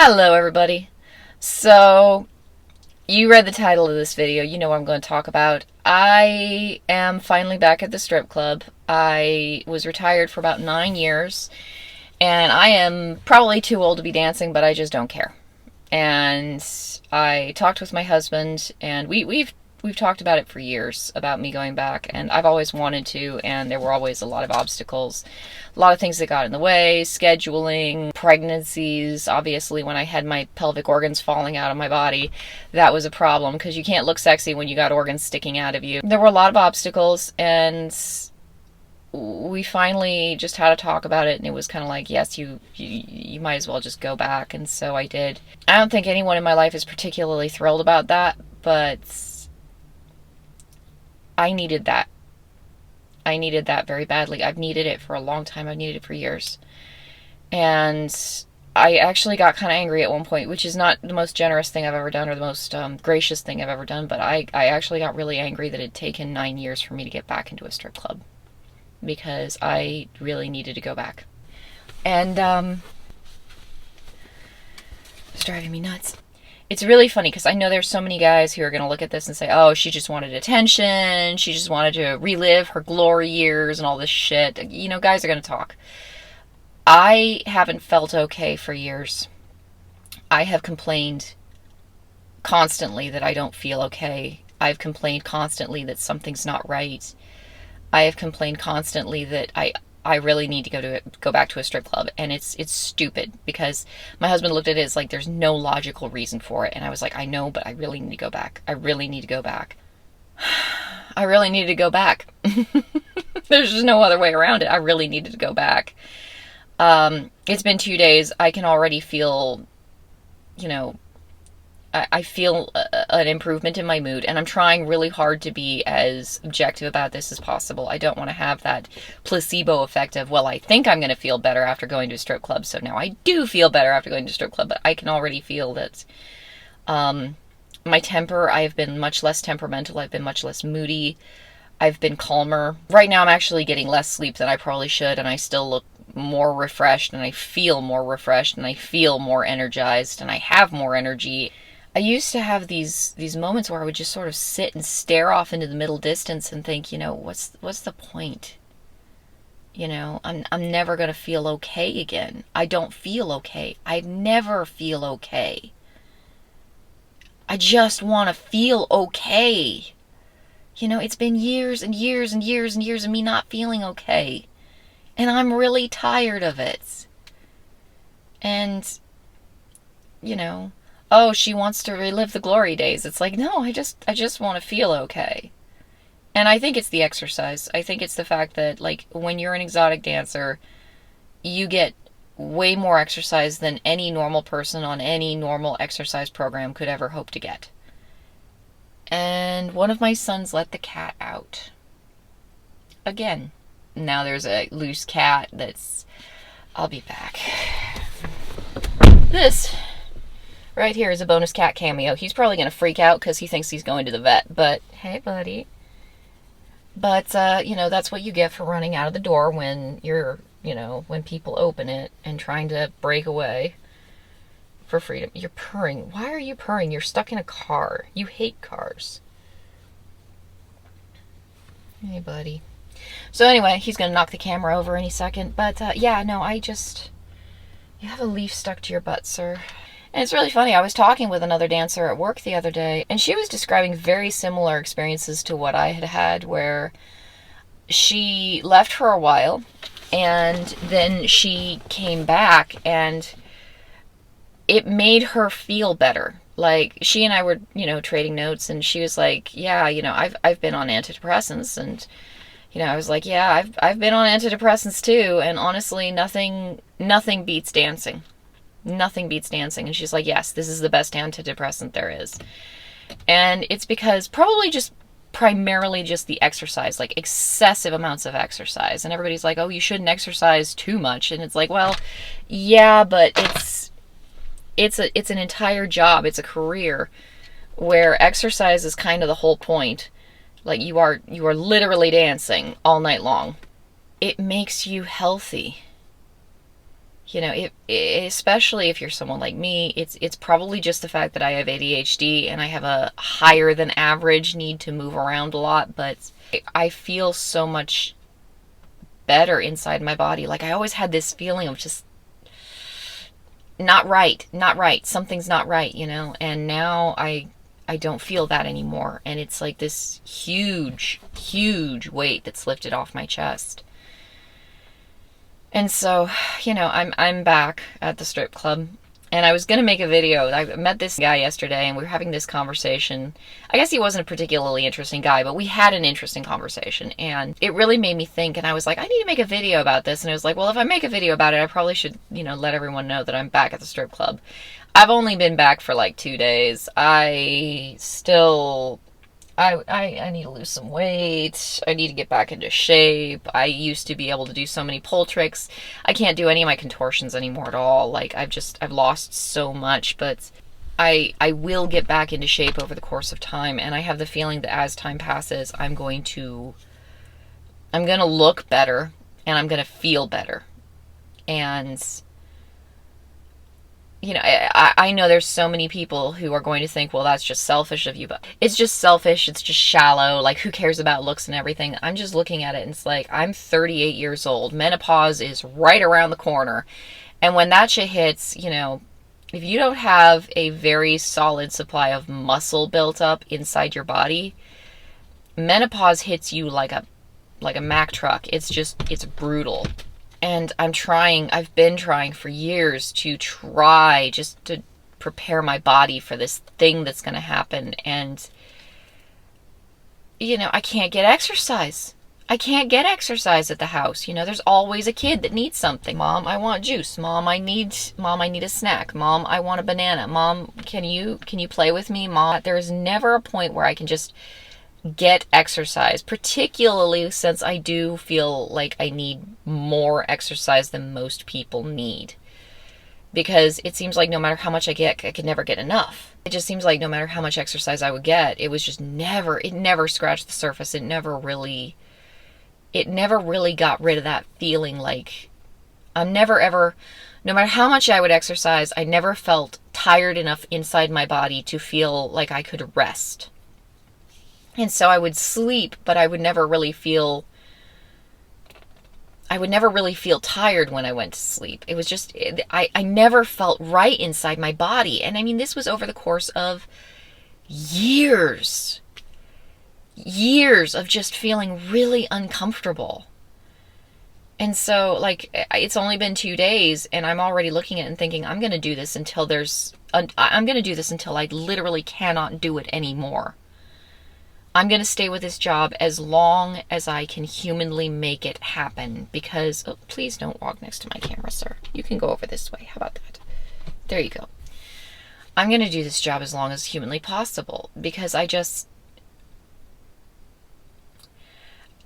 Hello everybody. So, you read the title of this video, you know what I'm going to talk about. I am finally back at the strip club. I was retired for about 9 years, and I am probably too old to be dancing, but I just don't care. And I talked with my husband, and we've talked about it for years, about me going back, and I've always wanted to, and there were always a lot of obstacles, a lot of things that got in the way, scheduling, pregnancies. Obviously, when I had my pelvic organs falling out of my body, that was a problem, because you can't look sexy when you got organs sticking out of you. There were a lot of obstacles, and we finally just had a talk about it, and it was kind of like, yes, you might as well just go back, and so I did. I don't think anyone in my life is particularly thrilled about that, but I needed that. I needed that very badly. I've needed it for a long time. I've needed it for years. And I actually got kind of angry at one point, which is not the most generous thing I've ever done or the most gracious thing I've ever done, but I actually got really angry that it had taken 9 years for me to get back into a strip club, because I really needed to go back. And it's driving me nuts. It's really funny because I know there's so many guys who are going to look at this and say, oh, she just wanted attention, she just wanted to relive her glory years and all this shit. You know, guys are going to talk. I haven't felt okay for years. I have complained constantly that I don't feel okay. I've complained constantly that something's not right. I have complained constantly that I really need to go back to a strip club, and it's stupid, because my husband looked at it as like there's no logical reason for it, and I was like, I know, but I really need to go back. I really need to go back. I really needed to go back. There's just no other way around it. I really needed to go back. It's been 2 days. I can already feel, I feel an improvement in my mood, and I'm trying really hard to be as objective about this as possible. I don't want to have that placebo effect of, well, I think I'm going to feel better after going to a strip club, so now I do feel better after going to a strip club, but I can already feel that my temper, I've been much less temperamental, I've been much less moody, I've been calmer. Right now I'm actually getting less sleep than I probably should, and I still look more refreshed, and I feel more refreshed, and I feel more energized, and I have more energy. I used to have these moments where I would just sort of sit and stare off into the middle distance and think, what's the point? I'm never going to feel okay again. I don't feel okay. I never feel okay. I just want to feel okay. It's been years and years and years and years of me not feeling okay. And I'm really tired of it. And, oh, she wants to relive the glory days. It's like, no, I just want to feel okay. And I think it's the exercise. I think it's the fact that, like, when you're an exotic dancer, you get way more exercise than any normal person on any normal exercise program could ever hope to get. And one of my sons let the cat out. Again. Now there's a loose cat that's... I'll be back. This right here is a bonus cat cameo. He's probably going to freak out because he thinks he's going to the vet. But, hey, buddy. But, that's what you get for running out of the door when you're, when people open it and trying to break away for freedom. You're purring. Why are you purring? You're stuck in a car. You hate cars. Hey, buddy. So anyway, he's going to knock the camera over any second. But, yeah, no, you have a leaf stuck to your butt, sir. And it's really funny. I was talking with another dancer at work the other day, and she was describing very similar experiences to what I had had, where she left for a while, and then she came back, and it made her feel better. Like, she and I were, trading notes, and she was like, yeah, I've been on antidepressants, and... I was like, yeah, I've been on antidepressants too, and honestly, nothing beats dancing. Nothing beats dancing. And she's like, yes, this is the best antidepressant there is. And it's because primarily just the exercise, like excessive amounts of exercise. And everybody's like, oh, you shouldn't exercise too much. And it's like, well, yeah, but it's an entire job. It's a career where exercise is kind of the whole point. Like, you are literally dancing all night long. It makes you healthy. You know, especially if you're someone like me, it's probably just the fact that I have ADHD and I have a higher than average need to move around a lot, but I feel so much better inside my body. Like I always had this feeling of just not right, not right. Something's not right, you know? And now I don't feel that anymore, and it's like this huge, huge weight that's lifted off my chest. And so, you know, I'm back at the strip club, and I was gonna make a video. I met this guy yesterday, and we were having this conversation. I guess he wasn't a particularly interesting guy, but we had an interesting conversation, and it really made me think. And I was like, I need to make a video about this. And I was like, well, if I make a video about it, I probably should, you know, let everyone know that I'm back at the strip club. I've only been back for like 2 days. I need to lose some weight. I need to get back into shape. I used to be able to do so many pole tricks. I can't do any of my contortions anymore at all. Like I've lost so much, but I will get back into shape over the course of time, and I have the feeling that as time passes, I'm going to look better and I'm going to feel better. And you know, I know there's so many people who are going to think, well, that's just selfish of you, but it's just selfish. It's just shallow. Like, who cares about looks and everything? I'm just looking at it, and it's like, I'm 38 years old. Menopause is right around the corner. And when that shit hits, you know, if you don't have a very solid supply of muscle built up inside your body, menopause hits you like a Mack truck. It's brutal. And I've been trying for years to try just to prepare my body for this thing that's going to happen. And, you know, I can't get exercise. I can't get exercise at the house. You know, there's always a kid that needs something. Mom, I want juice. Mom, I need a snack. Mom, I want a banana. Mom, can you play with me? Mom, there's never a point where I can just get exercise, particularly since I do feel like I need more exercise than most people need. Because it seems like no matter how much I get, I could never get enough. It just seems like no matter how much exercise I would get, it never scratched the surface. It never really got rid of that feeling like no matter how much I would exercise, I never felt tired enough inside my body to feel like I could rest. And so I would sleep, but I would never really feel tired when I went to sleep. It was just, I never felt right inside my body. And I mean, this was over the course of years of just feeling really uncomfortable. And so, like, it's only been 2 days, and I'm already looking at it and thinking, I'm going to do this until I literally cannot do it anymore. I'm going to stay with this job as long as I can humanly make it happen, because, oh, please don't walk next to my camera, sir. You can go over this way. How about that? There you go. I'm going to do this job as long as humanly possible, because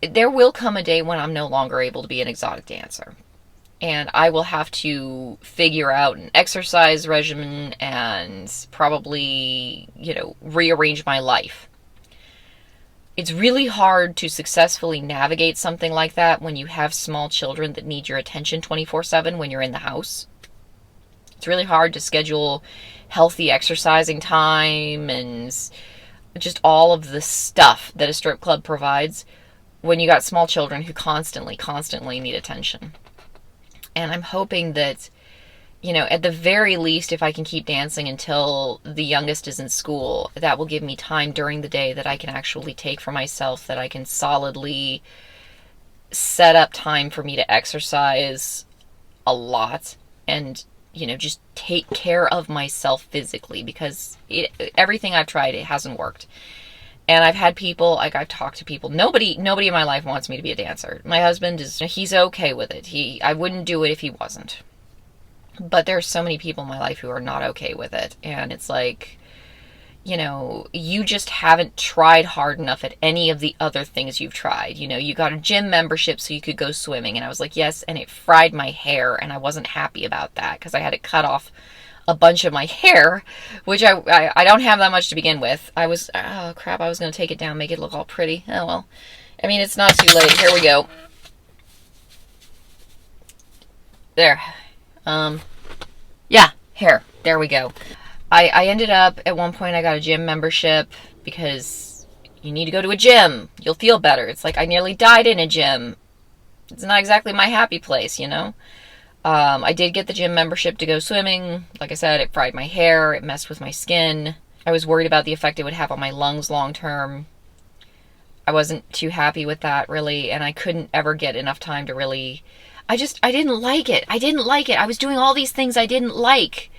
there will come a day when I'm no longer able to be an exotic dancer. And I will have to figure out an exercise regimen and probably, you know, rearrange my life. It's really hard to successfully navigate something like that when you have small children that need your attention 24/7 when you're in the house. It's really hard to schedule healthy exercising time and just all of the stuff that a strip club provides when you got small children who constantly need attention. And I'm hoping that, you know, at the very least, if I can keep dancing until the youngest is in school, that will give me time during the day that I can actually take for myself, that I can solidly set up time for me to exercise a lot and, you know, just take care of myself physically, because everything I've tried, it hasn't worked. And I've had people, like, I've talked to people. Nobody in my life wants me to be a dancer. My husband he's okay with it. I wouldn't do it if he wasn't. But there's so many people in my life who are not okay with it. And it's like, you know, you just haven't tried hard enough at any of the other things you've tried. You know, you got a gym membership so you could go swimming. And I was like, yes, and it fried my hair. And I wasn't happy about that because I had to cut off a bunch of my hair, which I don't have that much to begin with. I was going to take it down, make it look all pretty. Oh, well. I mean, it's not too late. Here we go. There. Yeah, hair. There we go. I ended up, at one point, I got a gym membership because you need to go to a gym. You'll feel better. It's like I nearly died in a gym. It's not exactly my happy place, you know? I did get the gym membership to go swimming. Like I said, it fried my hair. It messed with my skin. I was worried about the effect it would have on my lungs long term. I wasn't too happy with that, really, and I couldn't ever get enough time to really... I didn't like it. I didn't like it. I was doing all these things I didn't like.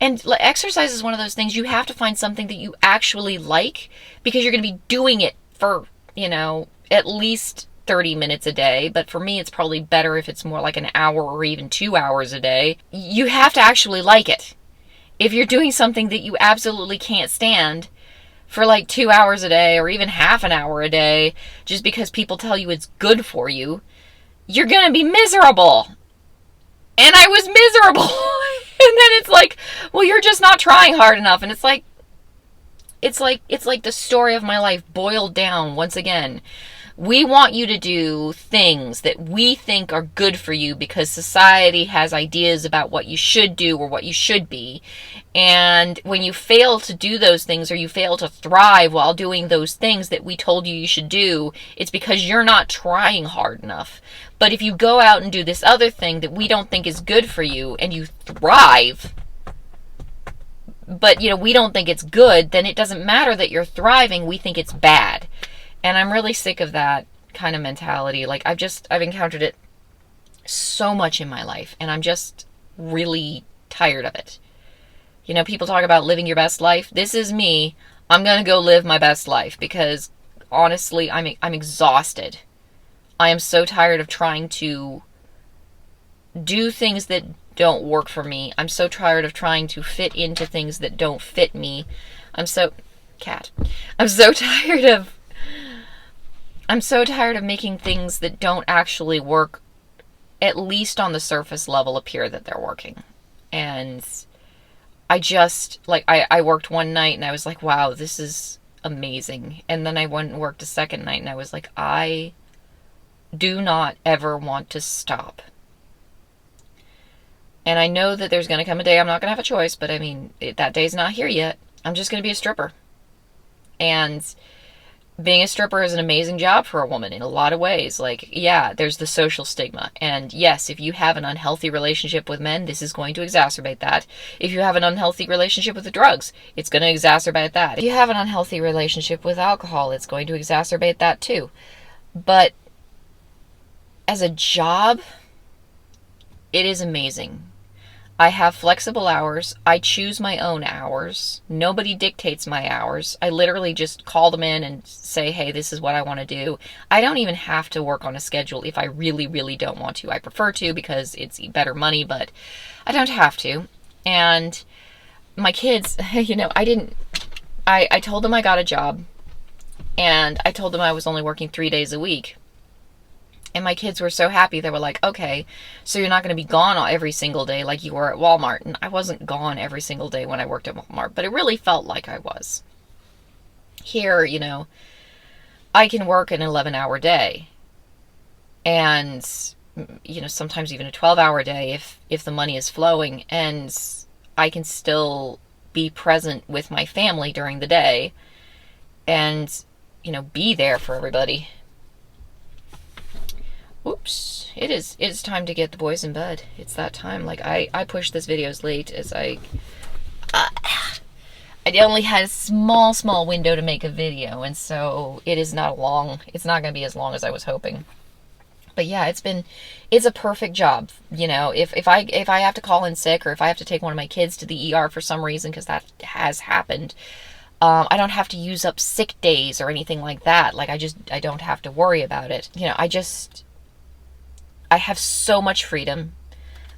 And exercise is one of those things you have to find something that you actually like, because you're going to be doing it for, at least 30 minutes a day. But for me, it's probably better if it's more like an hour or even 2 hours a day. You have to actually like it. If you're doing something that you absolutely can't stand for like 2 hours a day or even half an hour a day, just because people tell you it's good for you, you're going to be miserable. And I was miserable. And then it's like, well, you're just not trying hard enough. And it's like the story of my life boiled down once again. We want you to do things that we think are good for you because society has ideas about what you should do or what you should be. And when you fail to do those things, or you fail to thrive while doing those things that we told you should do, it's because you're not trying hard enough. But if you go out and do this other thing that we don't think is good for you and you thrive, but we don't think it's good, then it doesn't matter that you're thriving. We think it's bad. And I'm really sick of that kind of mentality. Like, I've encountered it so much in my life, and I'm just really tired of it. People talk about living your best life. This is me. I'm going to go live my best life because, honestly, I'm exhausted. I am so tired of trying to do things that don't work for me. I'm so tired of trying to fit into things that don't fit me. I'm so tired of making things that don't actually work, at least on the surface level, appear that they're working. And I worked one night and I was like, wow, this is amazing. And then I went and worked a second night and I was like, I do not ever want to stop. And I know that there's going to come a day I'm not going to have a choice, but that day's not here yet. I'm just going to be a stripper. And being a stripper is an amazing job for a woman in a lot of ways. Like, yeah, there's the social stigma. And yes, if you have an unhealthy relationship with men, this is going to exacerbate that. If you have an unhealthy relationship with the drugs, it's going to exacerbate that. If you have an unhealthy relationship with alcohol, it's going to exacerbate that too. But as a job, it is amazing. I have flexible hours. I choose my own hours. Nobody dictates my hours. I literally just call them in and say, hey, this is what I want to do. I don't even have to work on a schedule if I really, really don't want to. I prefer to because it's better money, but I don't have to. And my kids, I told them I got a job, and I told them I was only working 3 days a week. And my kids were so happy. They were like, okay, so you're not going to be gone every single day like you were at Walmart. And I wasn't gone every single day when I worked at Walmart, but it really felt like I was. Here, I can work an 11-hour day. And, sometimes even a 12-hour day if the money is flowing. And I can still be present with my family during the day and, be there for everybody. Oops, it's time to get the boys in bed. It's that time. Like, I pushed this video as late as I only had a small window to make a video, and so it's not going to be as long as I was hoping. But yeah, it's a perfect job. If I have to call in sick, or if I have to take one of my kids to the ER for some reason, because that has happened, I don't have to use up sick days or anything like that. Like, I don't have to worry about it. I have so much freedom.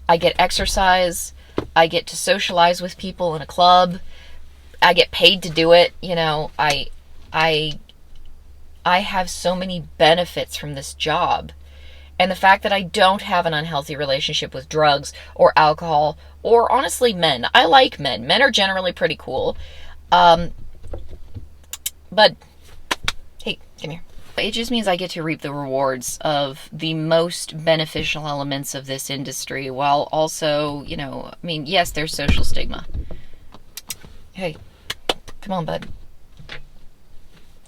I get exercise. I get to socialize with people in a club. I get paid to do it. I have so many benefits from this job. And the fact that I don't have an unhealthy relationship with drugs or alcohol, or honestly men. I like men. Men are generally pretty cool. But, hey, come here. It just means I get to reap the rewards of the most beneficial elements of this industry, while also, you know, I mean, yes, there's social stigma. Hey, come on, bud.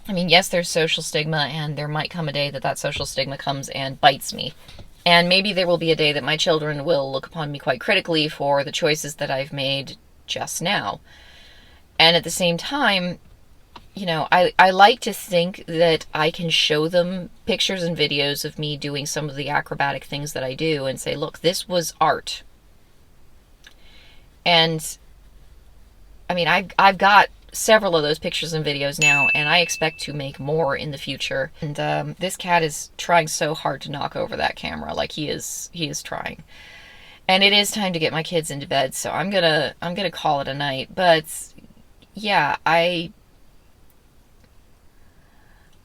I mean, yes, there's social stigma, and there might come a day that that social stigma comes and bites me. And maybe there will be a day that my children will look upon me quite critically for the choices that I've made just now. And at the same time, you know, I like to think that I can show them pictures and videos of me doing some of the acrobatic things that I do and say, look, this was art. And I mean, I've got several of those pictures and videos now, and I expect to make more in the future. And this cat is trying so hard to knock over that camera. Like, he is trying. And it is time to get my kids into bed, so I'm gonna call it a night. But yeah, I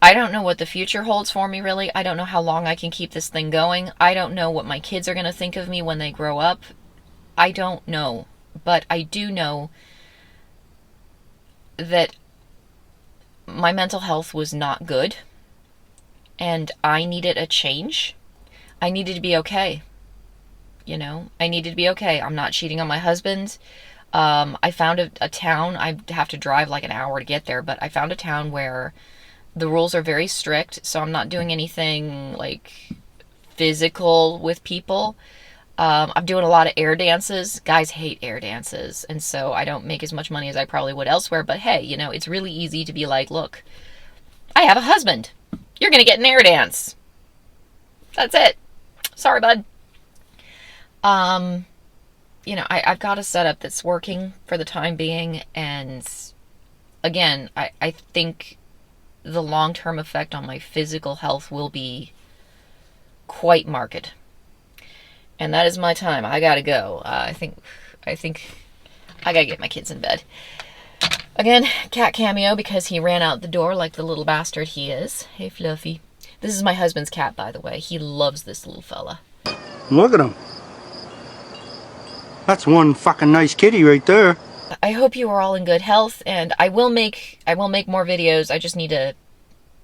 don't know what the future holds for me, really. I don't know how long I can keep this thing going. I don't know what my kids are going to think of me when they grow up. I don't know. But I do know that my mental health was not good. And I needed a change. I needed to be okay. You know, I needed to be okay. I'm not cheating on my husband. I found a town. I have to drive like an hour to get there, but I found a town where the rules are very strict, so I'm not doing anything like physical with people. I'm doing a lot of air dances. Guys hate air dances, and so I don't make as much money as I probably would elsewhere. But hey, you know, it's really easy to be like, look, I have a husband. You're going to get an air dance. That's it. Sorry, bud. You know, I've got a setup that's working for the time being, and again, I think the long-term effect on my physical health will be quite marked. And that is my time. I gotta go. I think I gotta get my kids in bed. Again, cat cameo because he ran out the door like the little bastard he is. Hey, Fluffy. This is my husband's cat, by the way. He loves this little fella. Look at him. That's one fucking nice kitty right there. I hope you are all in good health, and I will make more videos. I just need to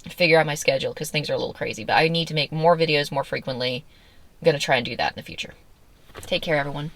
figure out my schedule because things are a little crazy, but I need to make more videos more frequently. I'm going to try and do that in the future. Take care, everyone.